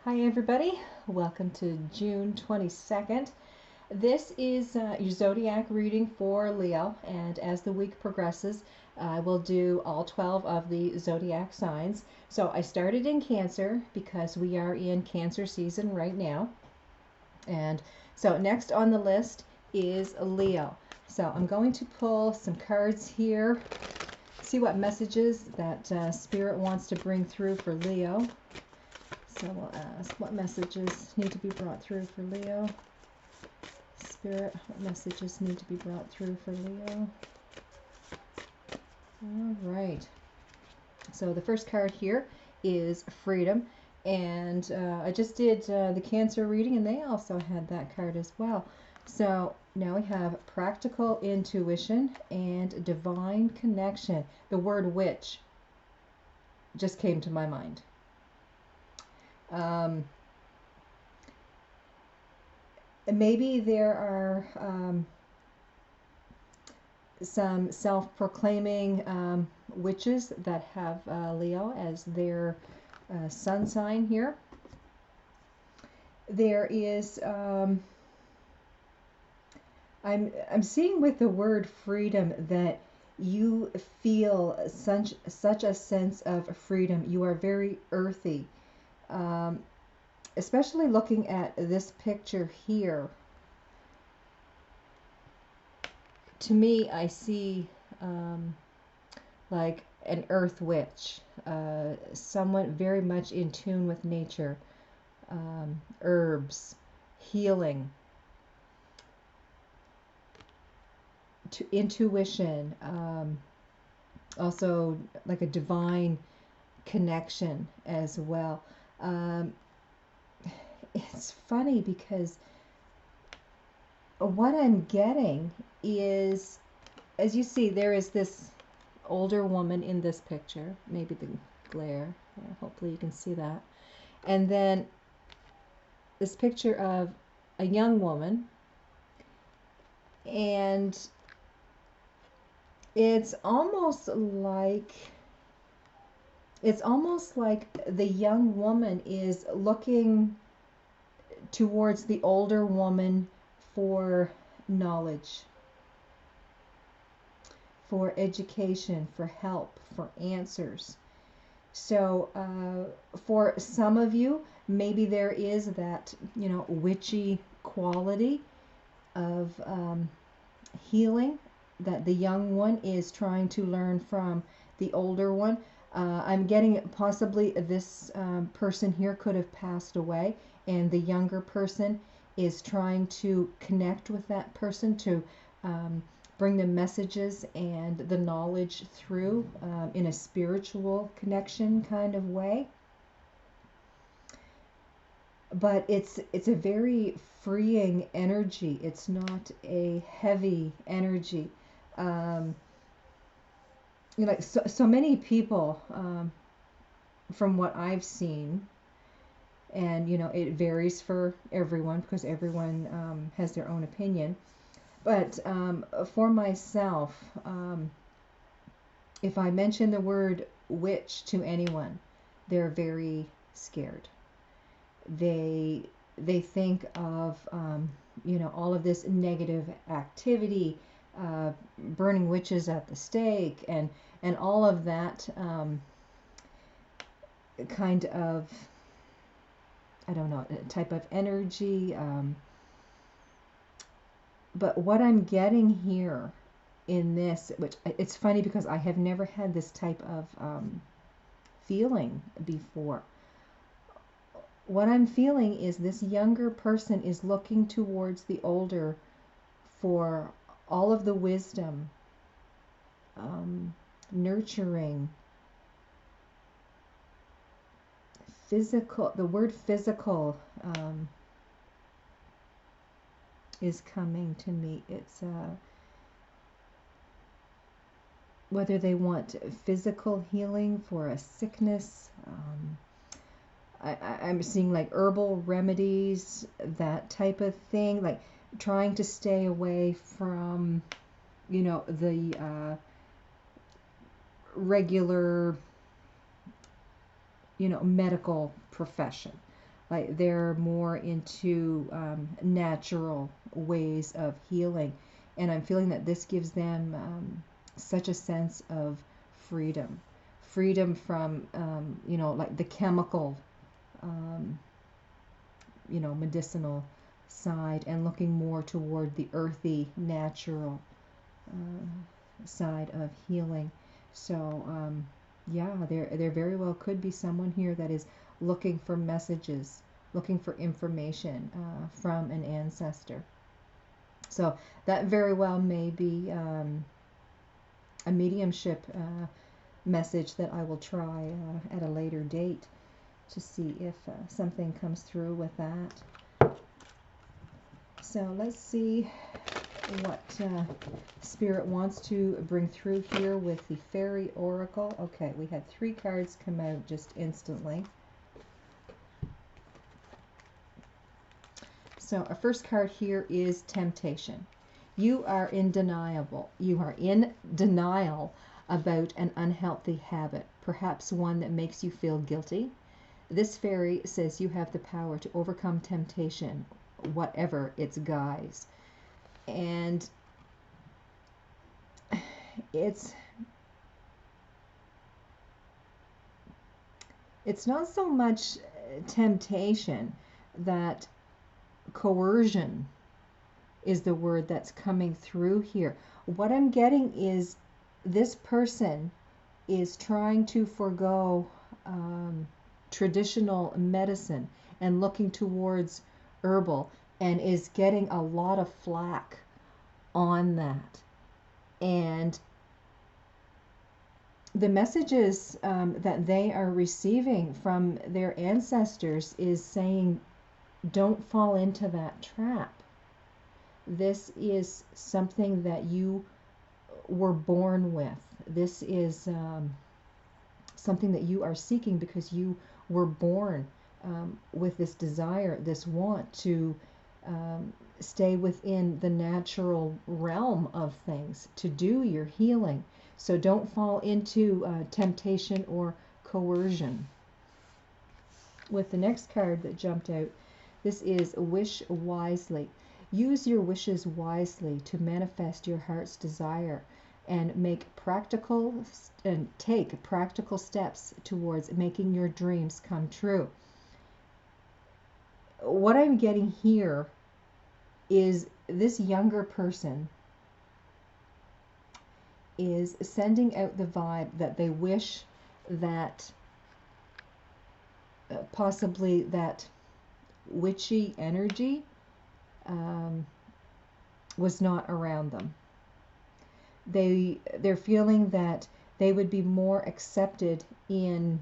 Hi everybody, welcome to June 22nd. This is your zodiac reading for Leo, and as the week progresses, I will do all 12 of the zodiac signs. So I started in Cancer because we are in Cancer season right now. And so next on the list is Leo. So I'm going to pull some cards here, see what messages that Spirit wants to bring through for Leo. So we'll ask, what messages need to be brought through for Leo? Spirit, what messages need to be brought through for Leo? All right. So the first card here is freedom. And I just did the Cancer reading, and they also had that card as well. So now we have practical intuition and divine connection. The word witch just came to my mind. Maybe there are some self-proclaiming witches that have Leo as their sun sign here. There is I'm seeing with the word freedom that you feel such a sense of freedom. You are very earthy. Especially looking at this picture here, to me, I see like an earth witch, someone very much in tune with nature, herbs, healing, intuition, also like a divine connection as well. It's funny because what I'm getting is, as you see, there is this older woman in this picture, maybe the glare, yeah, hopefully you can see that, and then this picture of a young woman, and it's almost like the young woman is looking towards the older woman for knowledge, for education, for help, for answers. So for some of you, maybe there is that, witchy quality of healing that the young one is trying to learn from the older one. I'm getting possibly this person here could have passed away, and the younger person is trying to connect with that person to bring the messages and the knowledge through in a spiritual connection kind of way. But it's a very freeing energy. It's not a heavy energy. Like so many people, from what I've seen, and it varies for everyone because everyone has their own opinion. But for myself, if I mention the word witch to anyone, they're very scared. They think of all of this negative activity, burning witches at the stake, and all of that kind of, I don't know, type of energy. But what I'm getting here in this, which it's funny because I have never had this type of feeling before. What I'm feeling is this younger person is looking towards the older for all of the wisdom, nurturing, physical. The word physical is coming to me. It's whether they want physical healing for a sickness. I'm seeing like herbal remedies, that type of thing, like trying to stay away from, the regular, medical profession. Like they're more into natural ways of healing. And I'm feeling that this gives them such a sense of freedom. Freedom from, like the chemical, um, medicinal side, and looking more toward the earthy, natural side of healing. So, yeah, there very well could be someone here that is looking for messages, looking for information from an ancestor. So that very well may be a mediumship message that I will try at a later date to see if something comes through with that. So let's see what Spirit wants to bring through here with the Fairy Oracle. Okay, we had 3 cards come out just instantly. So our first card here is Temptation. You are in denial. You are in denial about an unhealthy habit, perhaps one that makes you feel guilty. This fairy says you have the power to overcome temptation, whatever its guise. And it's not so much temptation, that coercion is the word that's coming through here. What I'm getting is this person is trying to forego traditional medicine and looking towards herbal, and is getting a lot of flack on that. And the messages that they are receiving from their ancestors is saying, don't fall into that trap. This is something that you were born with. This is something that you are seeking because you were born with this desire, this want to stay within the natural realm of things, to do your healing. So don't fall into temptation or coercion. With the next card that jumped out, this is Wish Wisely. Use your wishes wisely to manifest your heart's desire and take practical steps towards making your dreams come true. What I'm getting here is this younger person is sending out the vibe that they wish that possibly that witchy energy was not around them. They're feeling that they would be more accepted in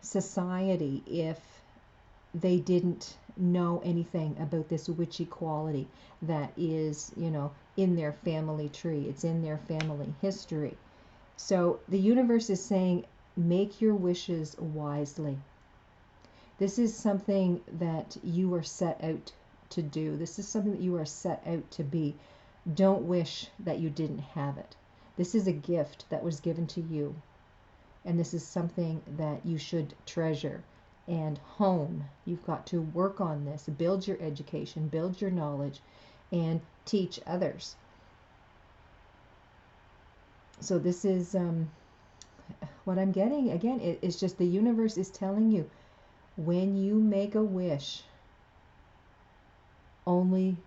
society if they didn't know anything about this witchy quality that is, in their family tree. It's in their family history. So the universe is saying, make your wishes wisely. This is something that you are set out to do. This is something that you are set out to be. Don't wish that you didn't have it. This is a gift that was given to you. And this is something that you should treasure and hone. You've got to work on this, build your education, build your knowledge, and teach others. So this is what I'm getting. Again, it's just the universe is telling you, when you make a wish, only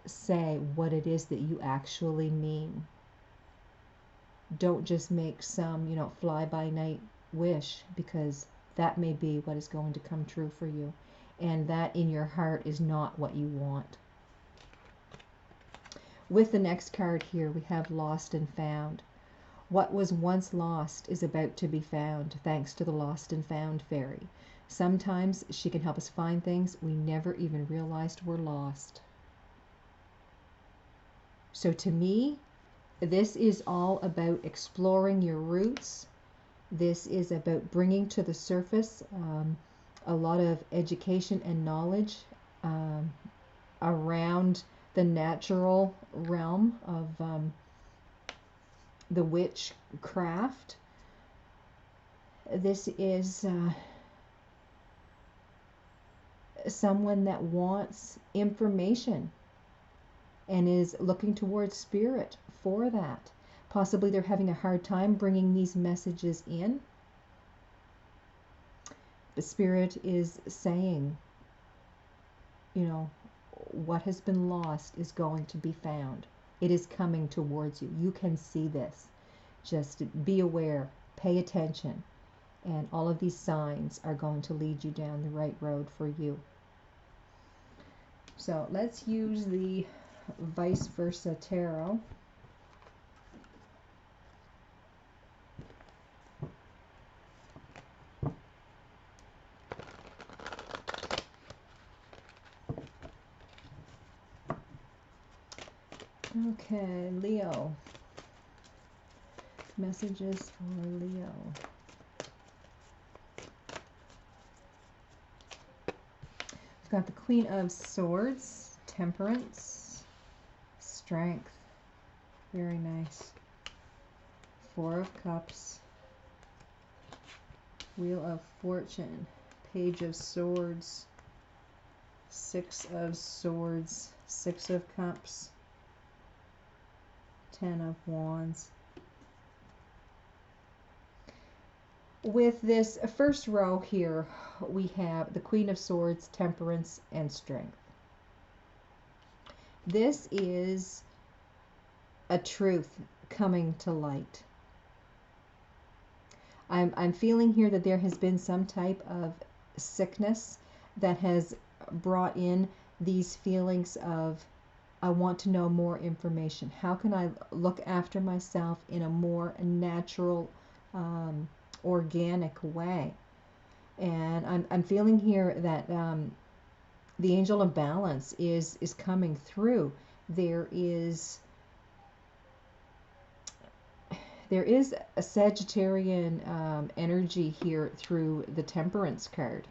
say what it is that you actually mean. Don't just make some, fly-by-night wish, because that may be what is going to come true for you. And that in your heart is not what you want. With the next card here, we have Lost and Found. What was once lost is about to be found, thanks to the Lost and Found fairy. Sometimes she can help us find things we never even realized were lost. So to me, this is all about exploring your roots. This is about bringing to the surface a lot of education and knowledge around the natural realm of the witchcraft. This is someone that wants information and is looking towards spirit for that. Possibly they're having a hard time bringing these messages in. The spirit is saying, you know, what has been lost is going to be found. It is coming towards you. You can see this. Just be aware, pay attention, and all of these signs are going to lead you down the right road for you. So let's use the vice versa tarot. Okay, Leo. Messages for Leo. We've got the Queen of Swords, Temperance, Strength. Very nice. Four of Cups, Wheel of Fortune, Page of Swords, Six of Swords, Six of Cups, Ten of Wands. With this first row here, we have the Queen of Swords, Temperance, and Strength. This is a truth coming to light. I'm feeling here that there has been some type of sickness that has brought in these feelings of, I want to know more information. How can I look after myself in a more natural, organic way? And I'm feeling here that the angel of balance is coming through. There is a Sagittarian energy here through the Temperance card.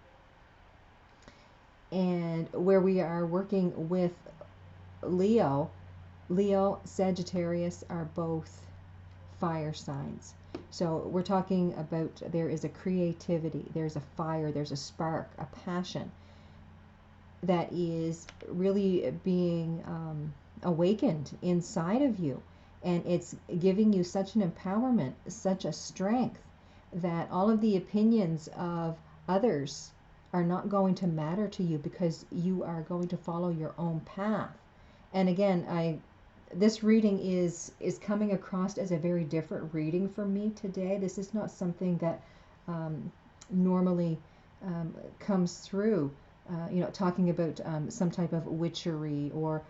And where we are working with Leo, Sagittarius are both fire signs. So we're talking about there is a creativity, there's a fire, there's a spark, a passion that is really being awakened inside of you. And it's giving you such an empowerment, such a strength, that all of the opinions of others are not going to matter to you, because you are going to follow your own path. And again, this reading is coming across as a very different reading for me today. This is not something that normally comes through, talking about some type of witchery or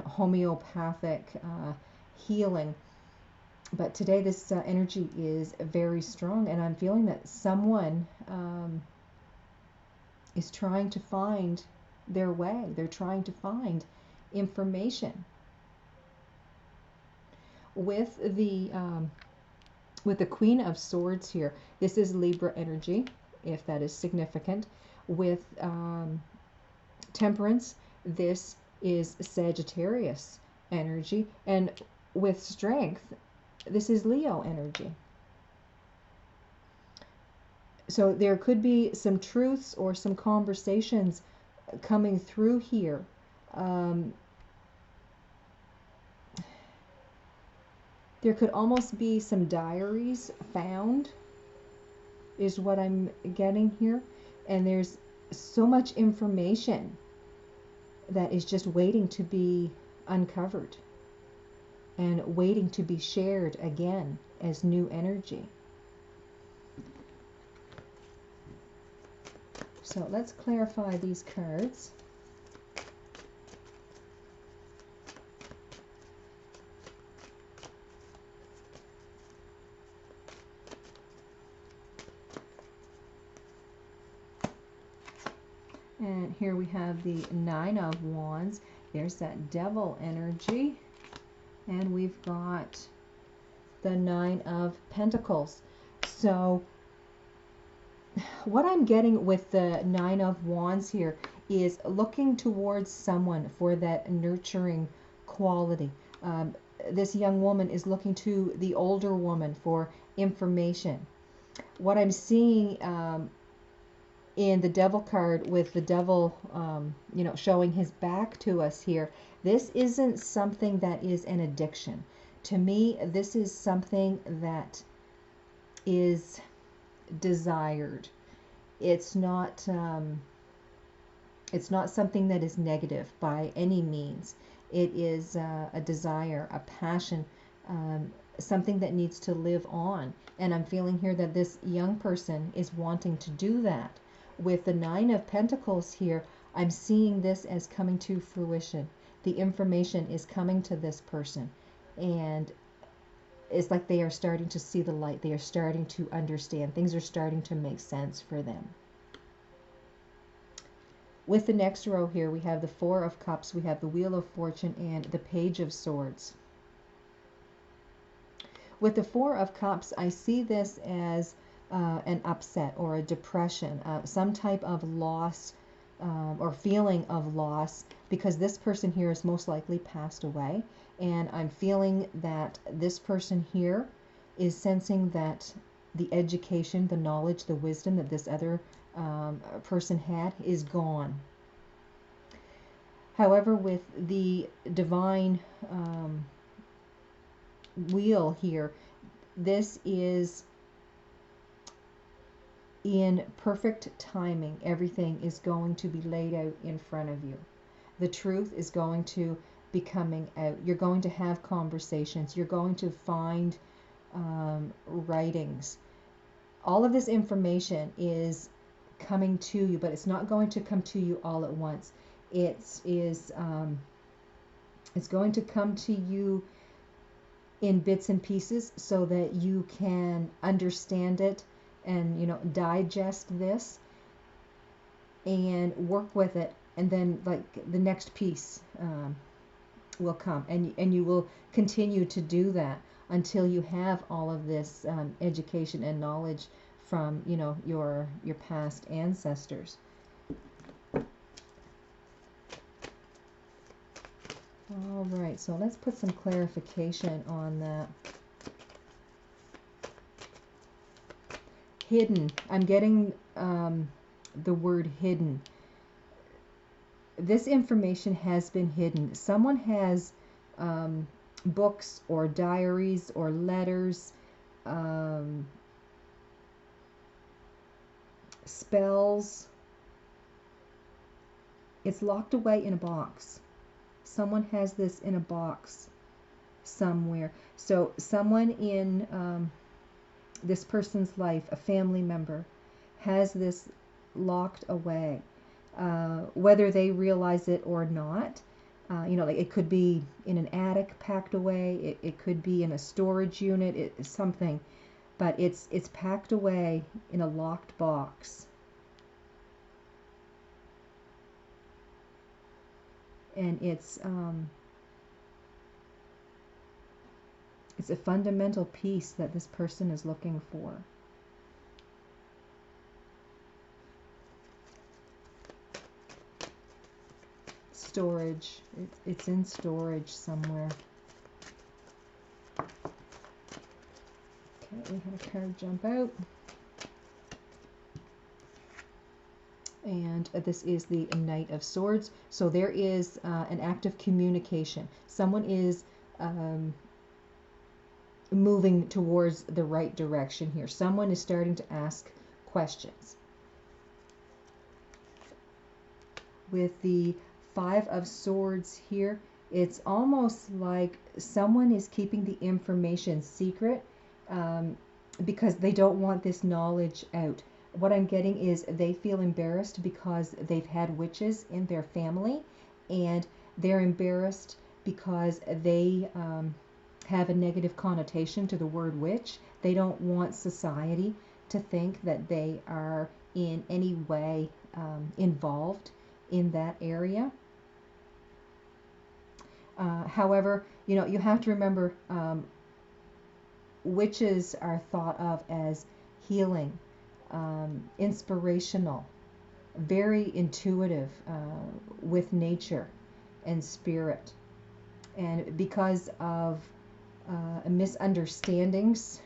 homeopathic healing. But today this energy is very strong, and I'm feeling that someone is trying to find their way. They're trying to find information. With the Queen of Swords here, this is Libra energy, if that is significant. With Temperance, this is Sagittarius energy. And with Strength, this is Leo energy. So there could be some truths or some conversations coming through here. There could almost be some diaries found, is what I'm getting here. And there's so much information that is just waiting to be uncovered and waiting to be shared again as new energy. So let's clarify these cards. And here we have the Nine of Wands. There's that Devil energy. And we've got the Nine of Pentacles. So what I'm getting with the Nine of Wands here is looking towards someone for that nurturing quality. This young woman is looking to the older woman for information. What I'm seeing in the devil card with the devil, showing his back to us here, this isn't something that is an addiction. To me, this is something that is desired. It's not something that is negative by any means. It is a desire, a passion, something that needs to live on. And I'm feeling here that this young person is wanting to do that. With the Nine of Pentacles here, I'm seeing this as coming to fruition. The information is coming to this person, and it's like they are starting to see the light. They are starting to understand. Things are starting to make sense for them. With the next row here, we have the Four of Cups, we have the Wheel of Fortune, and the Page of Swords. With the Four of Cups, I see this as an upset or a depression, some type of loss or feeling of loss, because this person here is most likely passed away. And I'm feeling that this person here is sensing that the education, the knowledge, the wisdom that this other person had is gone. However, with the divine wheel here, this is in perfect timing. Everything is going to be laid out in front of you. The truth is going to be coming out. You're going to have conversations. You're going to find writings. All of this information is coming to you, but it's not going to come to you all at once. It's going to come to you in bits and pieces so that you can understand it and digest this and work with it, and then like the next piece will come, and you will continue to do that until you have all of this education and knowledge from your past ancestors. All right, so let's put some clarification on that. Hidden. I'm getting the word hidden. This information has been hidden. Someone has books or diaries or letters, spells. It's locked away in a box. Someone has this in a box somewhere. So someone in this person's life, a family member, has this locked away, whether they realize it or not. Like it could be in an attic packed away. It could be in a storage unit. Something, but it's packed away in a locked box. And it's a fundamental piece that this person is looking for. Storage. It's in storage somewhere. Okay, we had a card jump out. And this is the Knight of Swords. So there is an act of communication. Someone is moving towards the right direction here. Someone is starting to ask questions. With the Five of Swords here, it's almost like someone is keeping the information secret because they don't want this knowledge out. What I'm getting is they feel embarrassed because they've had witches in their family, and they're embarrassed because they have a negative connotation to the word witch. They don't want society to think that they are in any way involved in that area. However, you have to remember witches are thought of as healing, inspirational, very intuitive with nature and spirit. And because of misunderstandings,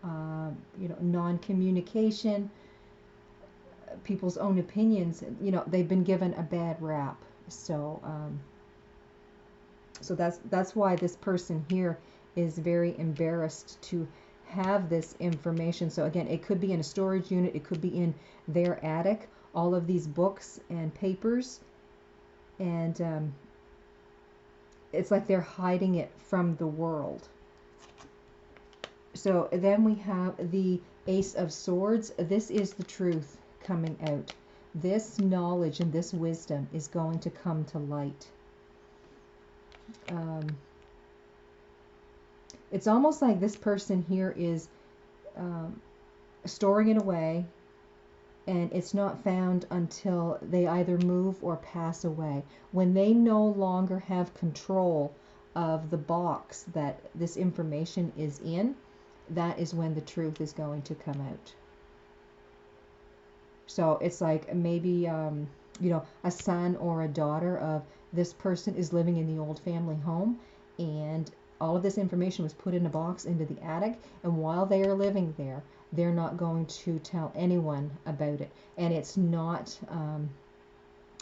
non-communication, people's own opinions, they've been given a bad rap. So so that's why this person here is very embarrassed to have this information. So again, it could be in a storage unit, it could be in their attic, all of these books and papers, and it's like they're hiding it from the world. So then we have the Ace of Swords. This is the truth coming out. This knowledge and this wisdom is going to come to light. It's almost like this person here is storing it away, and it's not found until they either move or pass away. When they no longer have control of the box that this information is in, that is when the truth is going to come out. So it's like maybe, a son or a daughter of this person is living in the old family home, and all of this information was put in a box into the attic, and while they are living there, they're not going to tell anyone about it. And it's not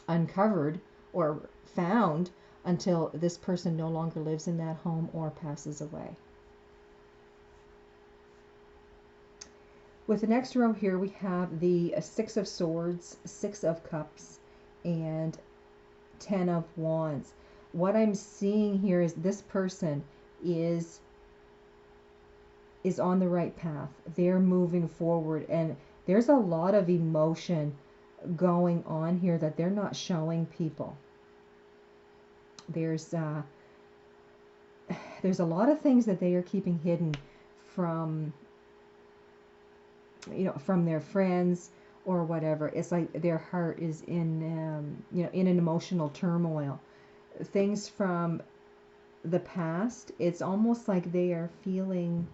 uncovered or found until this person no longer lives in that home or passes away. With the next row here, we have the Six of Swords, Six of Cups, and Ten of Wands. What I'm seeing here is this person is on the right path. They're moving forward, and there's a lot of emotion going on here that they're not showing people. There's a lot of things that they are keeping hidden from from their friends or whatever. It's like their heart is in in an emotional turmoil. Things from the past, it's almost like they are feeling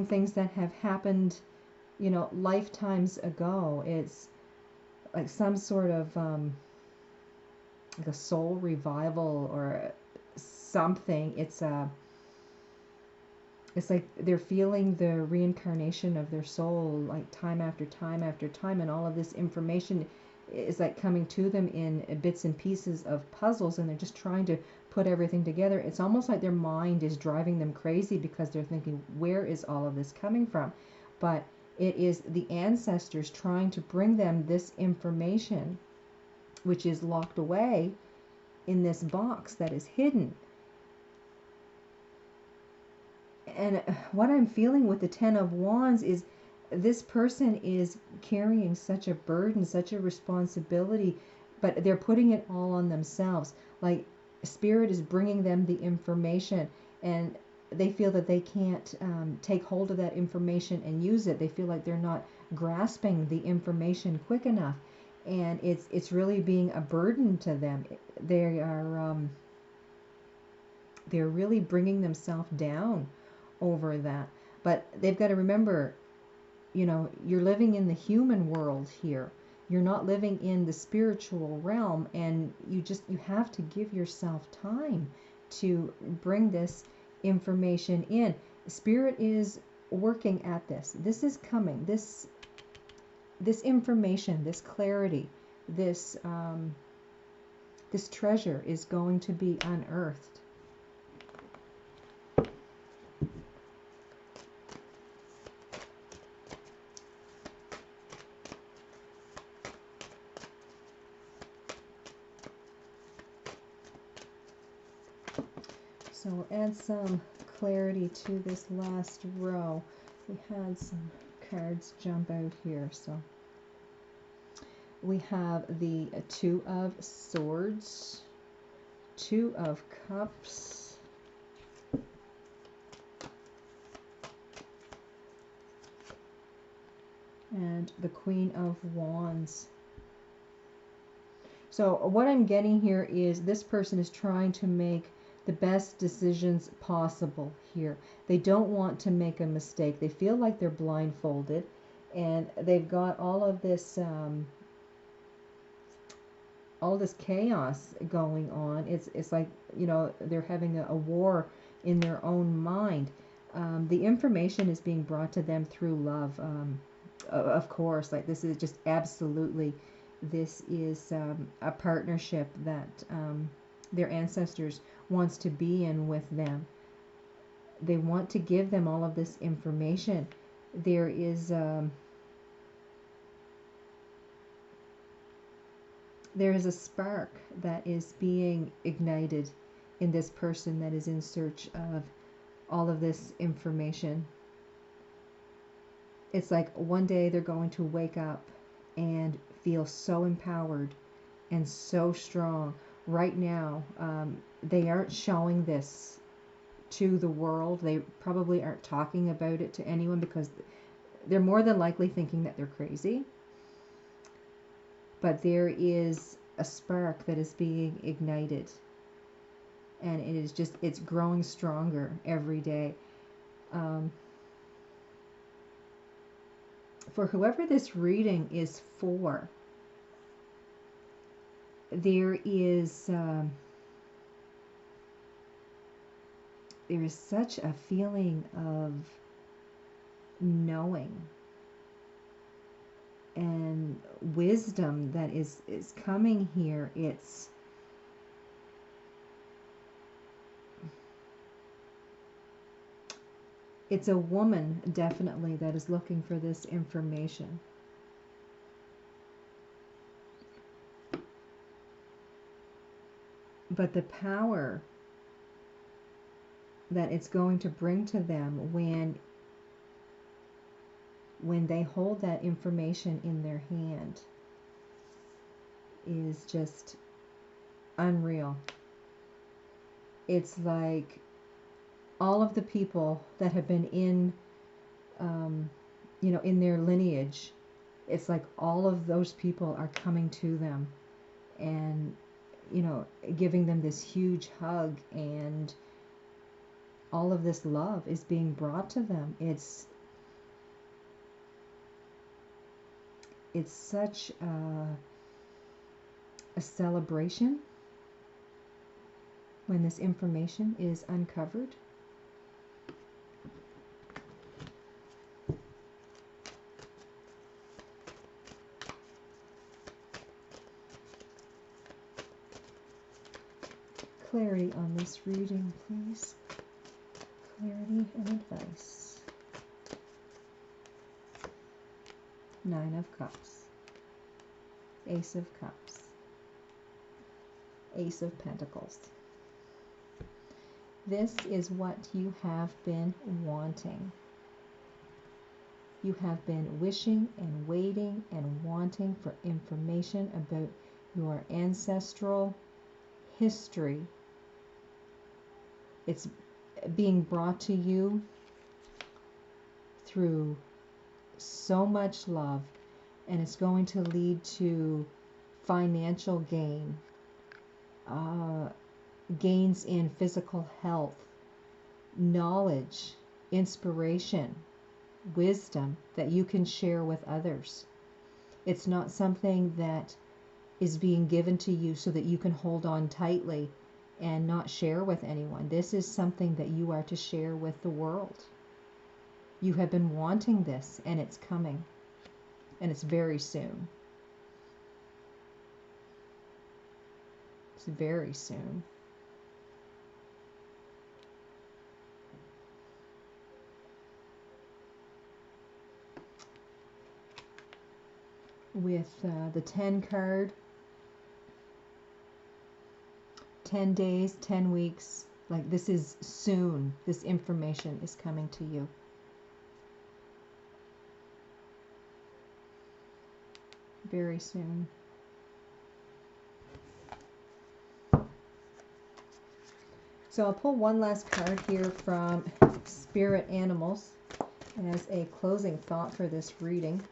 things that have happened lifetimes ago. It's like some sort of like a soul revival or something. It's like they're feeling the reincarnation of their soul, like time after time after time, and all of this information is like coming to them in bits and pieces of puzzles, and they're just trying to put everything together. It's almost like their mind is driving them crazy because they're thinking, where is all of this coming from? But it is the ancestors trying to bring them this information, which is locked away in this box that is hidden. And what I'm feeling with the Ten of Wands is this person is carrying such a burden, such a responsibility, but they're putting it all on themselves. Like Spirit is bringing them the information, and they feel that they can't take hold of that information and use it. They feel like they're not grasping the information quick enough, and it's really being a burden to them. They are they're really bringing themselves down over that. But they've got to remember, you're living in the human world here. You're not living in the spiritual realm, and you have to give yourself time to bring this information in. Spirit is working at this. This is coming. This information, this clarity, this treasure is going to be unearthed. So we'll add some clarity to this last row. We had some cards jump out here. So we have the Two of Swords, Two of Cups, and the Queen of Wands. So what I'm getting here is this person is trying to make the best decisions possible here. They don't want to make a mistake. They feel like they're blindfolded, and they've got all of this chaos going on. It's like they're having a war in their own mind. The information is being brought to them through love. Of course, like this is just absolutely, this is a partnership that their ancestors wants to be in with them. They want to give them all of this information. There is a spark that is being ignited in this person that is in search of all of this information. It's like one day they're going to wake up and feel so empowered and so strong. Right now, they aren't showing this to the world. They probably aren't talking about it to anyone because they're more than likely thinking that they're crazy. But there is a spark that is being ignited, and it is just, it's growing stronger every day. For whoever this reading is for, there is such a feeling of knowing and wisdom that is coming here. It's a woman, definitely, that is looking for this information. But the power that it's going to bring to them when they hold that information in their hand is just unreal. It's like all of the people that have been in in their lineage, it's like all of those people are coming to them and giving them this huge hug, and all of this love is being brought to them. It's such a celebration when this information is uncovered. Clarity on this reading, please. Clarity and advice. 9 of Cups. Ace of Cups. Ace of Pentacles. This is what you have been wanting. You have been wishing and waiting and wanting for information about your ancestral history. It's being brought to you through so much love, and it's going to lead to financial gain, gains in physical health, knowledge, inspiration, wisdom that you can share with others. It's not something that is being given to you so that you can hold on tightly and not share with anyone. This is something that you are to share with the world. You have been wanting this, and it's coming, and it's very soon. It's very soon. With the 10 card, 10 days, 10 weeks, like this is soon. This information is coming to you. Very soon. So I'll pull one last card here from Spirit Animals as a closing thought for this reading.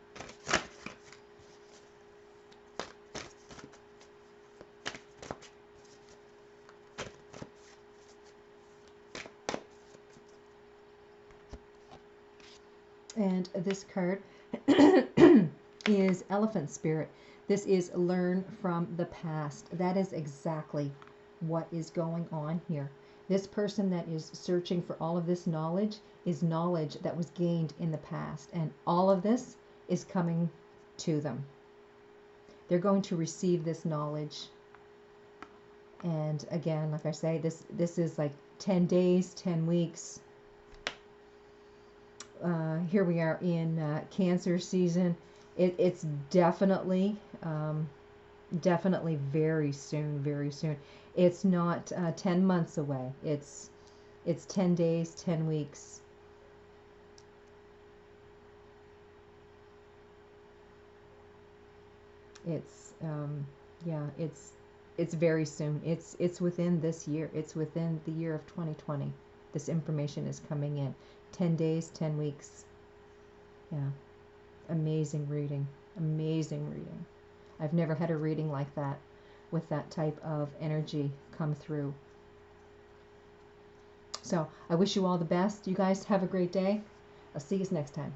And this card is Elephant Spirit. This is learn from the past. That is exactly what is going on here. This person that is searching for all of this knowledge is knowledge that was gained in the past. And all of this is coming to them. They're going to receive this knowledge. And again, like I say, this is like 10 days, 10 weeks. Here we are in Cancer season. It's definitely, definitely very soon, very soon. It's not 10 months away. It's 10 days, 10 weeks. It's yeah, it's very soon. It's within this year. It's within the year of 2020. This information is coming in. 10 days, 10 weeks. Yeah. Amazing reading. Amazing reading. I've never had a reading like that with that type of energy come through. So I wish you all the best. You guys have a great day. I'll see you next time.